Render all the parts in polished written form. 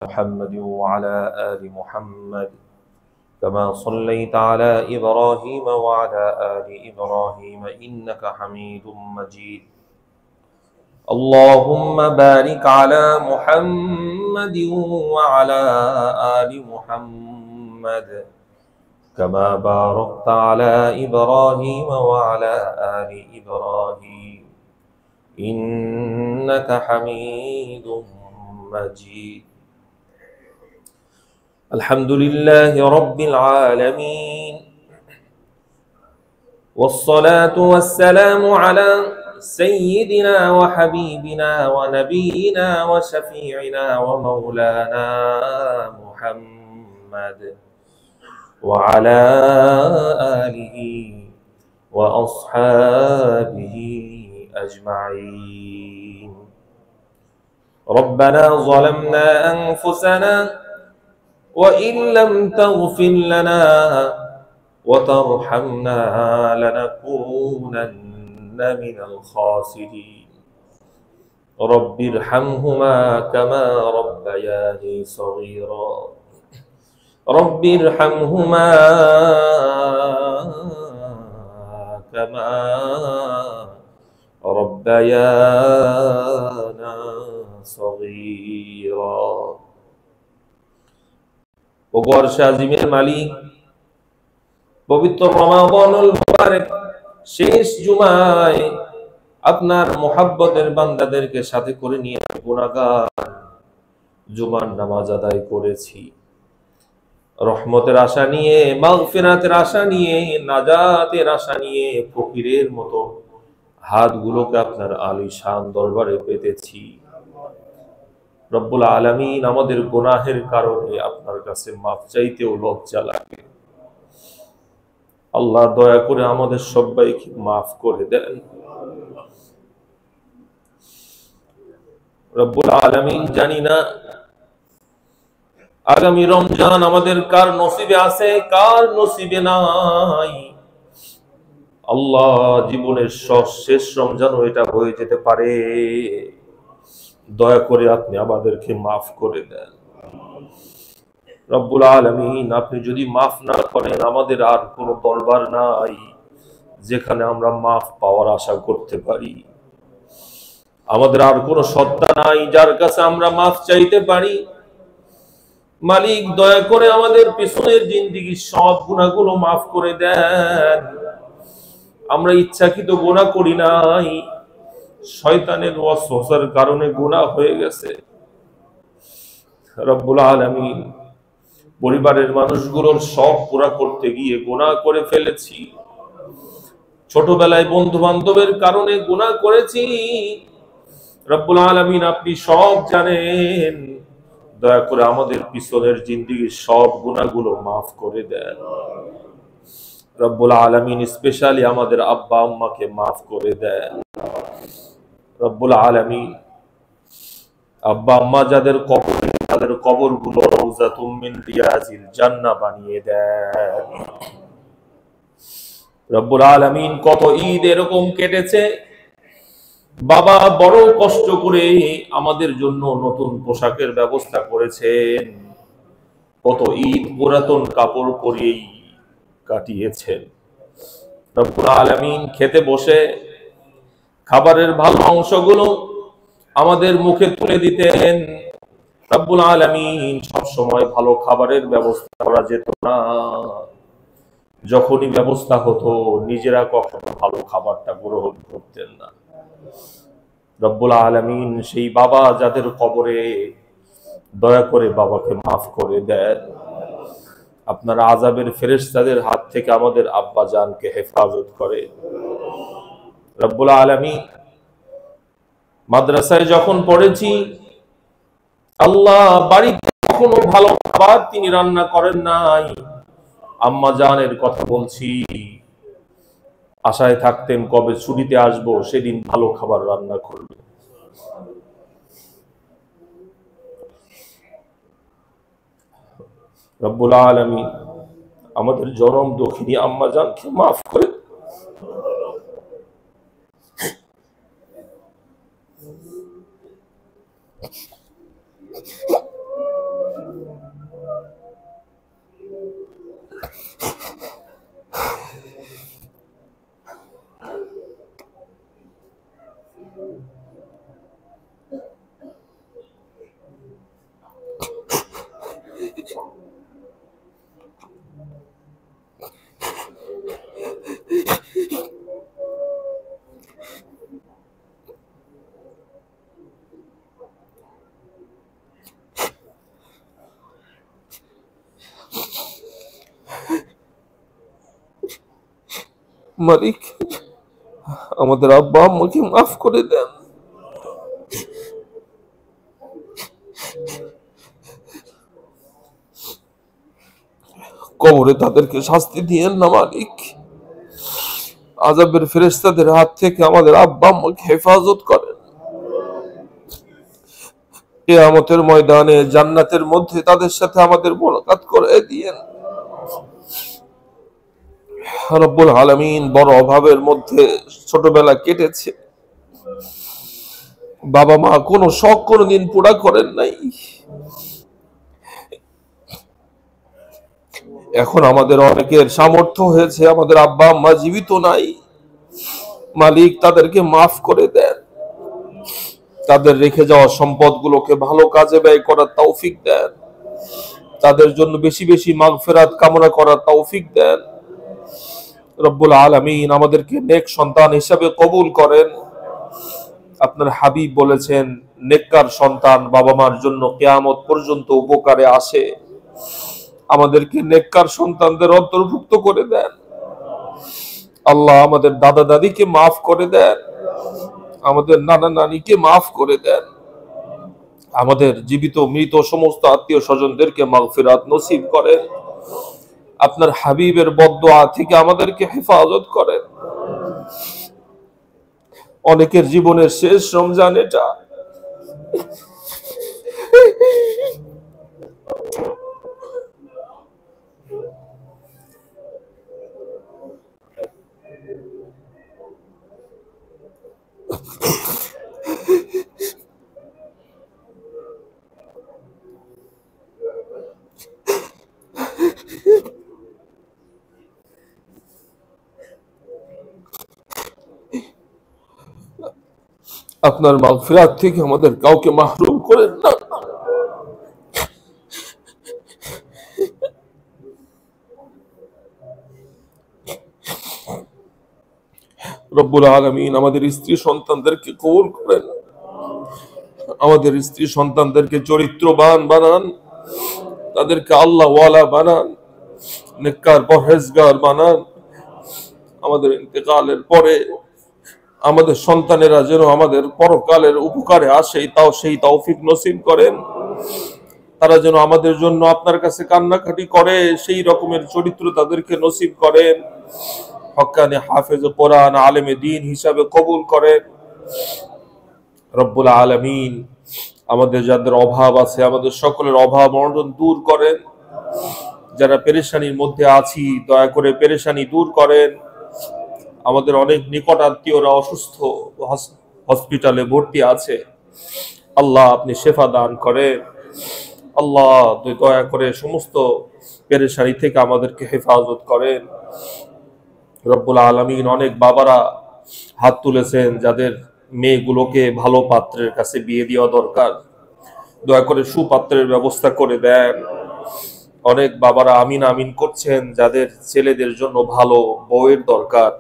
محمد وعلى آل محمد كما صليت على إبراهيم وعلى آل إبراهيم إنك حميد مجيد اللهم بارك على محمد وعلى آل محمد كما باركت على إبراهيم وعلى آل إبراهيم إنك حميد مجيد الحمد لله رب العالمين والصلاة والسلام على سيدنا وحبيبنا ونبينا وشفيعنا ومولانا محمد وعلى آله وأصحابه أجمعين ربنا ظلمنا أنفسنا وإن لم تغفر لنا وترحمنا لنكونن من الخاسرين رب ارحمهما كما ربياني صغيرا رب ارحمهما كما ربيانا صغيرا ওগো আরশে আজিমের মালিক পবিত্র রমাদানুল মুবারক শেষ জুমায় আপনার মুহাব্বতের বান্দাদেরকে সাথে করে নিয়ে গুনাহগার জুমার নামাজ আদায় করেছি রহমতের আশা নিয়ে মাগফিরাতের আশা নিয়ে নাজাতের আশা নিয়ে ফকিরের মতো হাতগুলোকে আপনার আলিশান দরবারে পেতেছি রব্বুল আলামিন আমাদের গুনাহের কারণে আপনার কাছে মাফ চাইতেও লজ্জা লাগে আল্লাহ দয়া করে আমাদের সবাইকে মাফ করে দেন রব্বুল আলামিন জানি না আগামী রমজান আমাদের কার নসিবে আছে কার নসিবে নাই আল্লাহ জীবনের শেষ রমজানও এটা হয়ে যেতে পারে দয়া করে আপনি আমাদেরকে মাফ করে দেন রব্বুল আলামিন আপনি যদি মাফ না করেন আমাদের আর কোনো দরবার নাই যেখানে আমরা মাফ পাওয়ার আশা করতে পারি আমাদের আর কোনো সত্তা নাই যার কাছে আমরা মাফ চাইতে পারি মালিক দয়া করে আমাদের পিছনের জিন্দেগির সব গুনাহগুলো মাফ করে দেন আমরা ইচ্ছাকৃত গুনাহ করি নাই শয়তানের ওয়াসওয়াসার কারণে গুনাহ হয়ে গেছে রব্বুল আলামিন পরিবারের মানুষগুলোর সব পুরা করতে গিয়ে গুনাহ করে ফেলেছি ছোটবেলায় বন্ধু বান্ধবের কারণে গুনাহ করেছি রব্বুল আলামিন আপনি সব জানেন দয়া করে আমাদের পিছনের জিন্দেগির সব গুনাহগুলো মাফ করে দেন রব্বুল আলামিন স্পেশালি আমাদের আব্বা আম্মাকে মাফ করে দেন রব্বুল আলামিন আব্বা আম্মা যাদের কবরে তাদের কবরগুলো রওজাতুম মিন রিয়াজিল জান্নাহ বানিয়ে দেন রব্বুল আলামিন কত ঈদ এরকম কেটেছে বাবা বড় কষ্ট করে আমাদের জন্য নতুন পোশাকের ব্যবস্থা করেছেন কত ঈদ পুরাতন কাপড় পরেই কাটিয়েছেন রব্বুল আলামিন খেতে বসে খাবারের ভালো অংশগুলো আমাদের মুখে তুলে দিতেন রব্বুল আলামিন সব সময় ভালো খাবারের ব্যবস্থা করা যেত না যখনই ব্যবস্থা হতো নিজেরা কখনো ভালো খাবারটা গ্রহণ করতেন না রব্বুল আলামিন সেই বাবা যাদের কবরে দয়া করে বাবাকে মাফ করে দেন আপনার আযাবের ফেরেশতাদের হাত থেকে আমাদের আব্বা জানকে হেফাজত করে রব্বুল আলামিন মাদ্রাসায় যখন পড়েছি আল্লাহ বাড়িতে কখনো ভালো খাবার তিনি রান্না করেন নাই আম্মা জানের কথা বলছি আশায় থাকতেন কবে ছুটিতে আসবো সেদিন ভালো খাবার রান্না করবে রব্বুল আলামিন আমাদের জনম দুঃখিনী আম্মা জানকে মাফ করে মালিক আমাদের আব্বা আম্মাকে মাফ করে দেন, কবরে তাদেরকে শাস্তি দিয়েন না মালিক, আযাবের ফেরেশতাদের হাত থেকে আমাদের আব্বা আম্মাকে হেফাজত করেন, কিয়ামতের ময়দানে জান্নাতের মধ্যে তাদের সাথে আমাদের মোলাকাত করে দিয়েন। রব্বুল আলামিন বড় অভাবের মধ্যে ছোটবেলা কেটেছে, বাবা মা কোনো শখ কোনোদিন পুরা করেন নাই, এখন আমাদের অনেকের সামর্থ্য হয়েছে, আমাদের আব্বা আম্মা জীবিত নাই, মালিক তাদেরকে মাফ করে দেন, তাদের রেখে যাওয়া সম্পদগুলোকে ভালো কাজে ব্যয় করার তৌফিক দেন, তাদের জন্য বেশি বেশি মাগফিরাত কামনা করার তৌফিক দেন। রব্বুল আলামিন আমাদেরকে নেক সন্তান হিসাবে কবুল করেন। আপনার হাবিব বলেছেন, নেককার সন্তান বাবা মার জন্য কিয়ামত পর্যন্ত উপকারে আসে। আমাদেরকে নেককার সন্তানদের অন্তর্ভুক্ত করে দেন। আল্লাহ আমাদের দাদা দাদিকে মাফ করে দেন, আমাদের নানা নানিকে মাফ করে দেন, আমাদের জীবিত মৃত সমস্ত আত্মীয় স্বজনদেরকে মাগফিরাত নসিব করেন। আপনার হাবিবের বদদুয়া থেকে আমাদেরকে হেফাজত করেন। অনেকের জীবনের শেষ রমজান এটা, আপনার মাগফিরাত থেকে আমাদের কাউকে মাহরুম করেন না। রব্বুল আলামিন আমাদের স্ত্রী সন্তানদেরকে কবুল করেন, আমাদের স্ত্রী সন্তানদেরকে চরিত্রবান বানান, তাদেরকে আল্লাহ ওয়ালা বানান, নেককার পরহেজগার বানান। আমাদের ইন্তেকালের পরে আমাদের সন্তানেরা যেন আমাদের পরকালের উপকারে আসে, তাও সেই তৌফিক নসিব করেন। তারা যেন আমাদের জন্য আপনার কাছে কান্নাকাটি করে, সেই রকমের চরিত্র তাদেরকে নসিব করেন। হক্কানি হাফেজ কোরআন আলেমে দ্বীন হিসাবে কবুল করেন। রব্বুল আলামিন আমাদের যাদের অভাব আছে, আমাদের সকলের অভাব অনটন দূর করেন। যারা পেরেশানির মধ্যে আছি, দয়া করে পেরেশানি দূর করেন। আমাদের অনেক নিকট আত্মীয়রা অসুস্থ, হসপিটালে ভর্তি আছে, আল্লাহ আপনি শেফা দান করেন। আল্লাহ দয়া করে সমস্ত পেরেশানি থেকে আমাদেরকে হেফাজত করেন। রব্বুল আলামিন অনেক বাবারা হাত তুলেছেন, যাদের মেয়েগুলোকে ভালো পাত্রের কাছে বিয়ে দেওয়া দরকার, দয়া করে সুপাত্রের ব্যবস্থা করে দেন। অনেক বাবারা আমিন আমিন করছেন, যাদের ছেলেদের জন্য ভালো বউয়ের দরকার,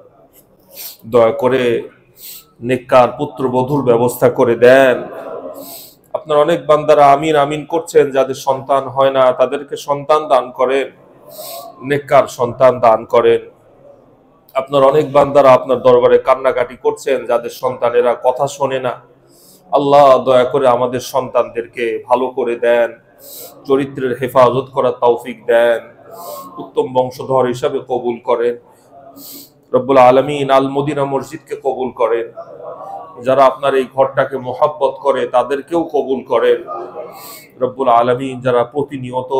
দয়া করে নেককার পুত্রবধূর ব্যবস্থা করে দেন। আপনার অনেক বান্দারা আমিন আমিন করছেন, যাদের সন্তান হয় না তাদেরকে সন্তান দান করেন, নেককার সন্তান দান করেন। আপনার অনেক বান্দারা আপনার দরবারে কান্নাকাটি করছেন, যাদের সন্তানেরা কথা শোনে না, আল্লাহ দয়া করে আমাদের সন্তানদেরকে ভালো করে দেন, চরিত্রের হেফাজত করার তৌফিক দেন, উত্তম বংশধর হিসাবে কবুল করেন। রব্বুল আলামিন আল মদিনা মসজিদকে কবুল করেন, যারা আপনার এই ঘরটাকে মোহাব্বত করে তাদেরকেও কবুল করেন। রব্বুল আলামিন যারা প্রতিনিয়ত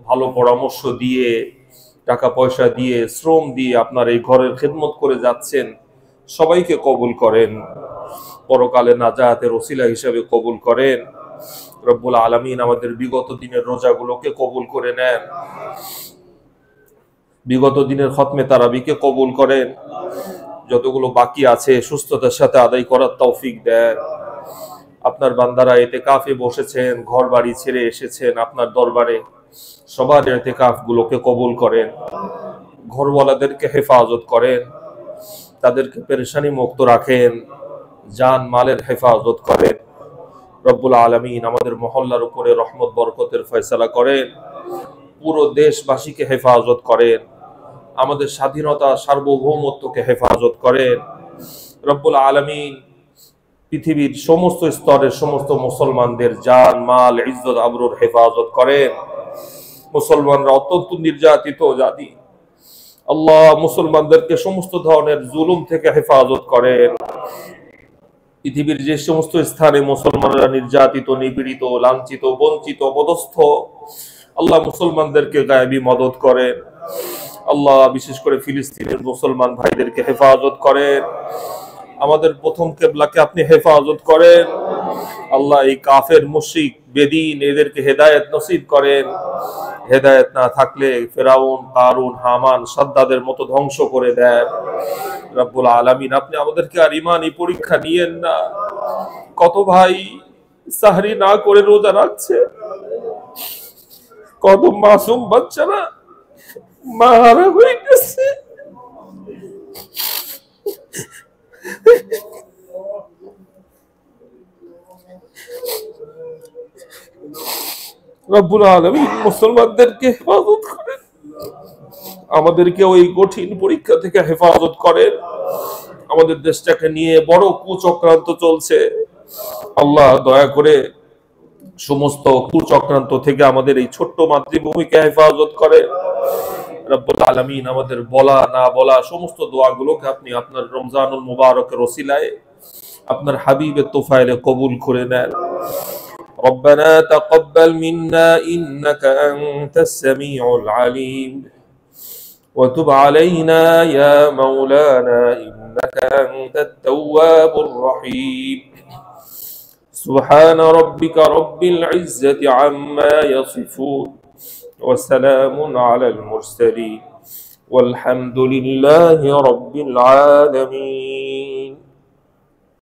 ভালো পরামর্শ দিয়ে, টাকা পয়সা দিয়ে, শ্রম দিয়ে আপনার এই ঘরের খেদমত করে যাচ্ছেন, সবাইকে কবুল করেন, পরকালে নাজাতের ওসিলা হিসেবে কবুল করেন। রব্বুল আলামিন আমাদের বিগত দিনের রোজাগুলোকে কবুল করে নেন, বিগত দিনের খতমে তারাবিকে কবুল করেন, যতগুলো বাকি আছে সুস্থতার সাথে আদায় করার তৌফিক দেন। আপনার বান্দারা ইতিকাফে বসেছেন, ঘর বাড়ি ছেড়ে এসেছেন আপনার দরবারে, সবার ইতিকাফ গুলোকে কবুল করেন, ঘরওয়ালাদেরকে হেফাজত করেন, তাদেরকে পেরেশানি মুক্ত রাখেন, জান মালের হেফাজত করেন। রব্বুল আলামিন আমাদের মহল্লার উপরে রহমত বরকতের ফয়সালা করেন, পুরো দেশবাসীকে হেফাজত করেন। আমাদের স্বাধীনতা সার্বভৌমত্বকে হেফাজত করেন। রব্বুল আলামিন পৃথিবীর সমস্ত স্তরের সমস্ত মুসলমানদের জান মাল ইজ্জত আবরুর হেফাজত করেন। মুসলমানরা অত্যন্ত নির্যাতিত জাতি, আল্লাহ মুসলমানদেরকে সমস্ত ধরনের জুলুম থেকে হেফাজত করেন। পৃথিবীর যে সমস্ত স্থানে মুসলমানরা নির্যাতিত, নিপীড়িত, লাঞ্ছিত, বঞ্চিত, অপদস্থ, আল্লাহ মুসলমানদেরকে গায়েবী মদত করেন। আল্লাহ বিশেষ করে ফিলিস্তিনের মুসলমান ভাইদেরকে হেফাজত করেন। আমাদের প্রথম কেবলাকে আপনি হেফাজত করেন। আল্লাহ এই কাফের মুশরিক বেদিন এদেরকে হেদায়েত নসিব করেন। হেদায়েত না থাকলে ফেরাউন, কারুন, হামান, সাদ্দাদের মতো ধ্বংস করে দেন। রব্বুল আলামিন আপনি আমাদেরকে আর ইমানি পরীক্ষা নিয়েন না। কত ভাই সাহরি না করে রোজা রাখছে, কত মাসুম বাচ্চারা মারা হয়ে গেছে। রব্বুল আলামিন মুসলমানদেরকে হেফাজত করেন, আমাদেরকে ওই কঠিন পরীক্ষা থেকে হেফাজত করেন। আমাদের দেশটাকে নিয়ে বড় কুচক্রান্ত চলছে, আল্লাহ দয়া করে সমস্ত কুচক্রান্ত থেকে আমাদের এই ছোট্ট মাতৃভূমিকে হেফাজত করেন। রব্বুল আলামিন আমাদের বলা না বলা সমস্ত দোয়াগুলোকে আপনি আপনার রমজানুল মুবারকের ওসিলায় আপনার হাবিবের তোফায়েলে কবুল করে নেন। ربنا تقبل منا إنك أنت السميع العليم وتب علينا يا مولانا إنك أنت التواب الرحيم سبحان ربك رب العزة عما يصفون وسلام على المرسلين والحمد لله رب العالمين.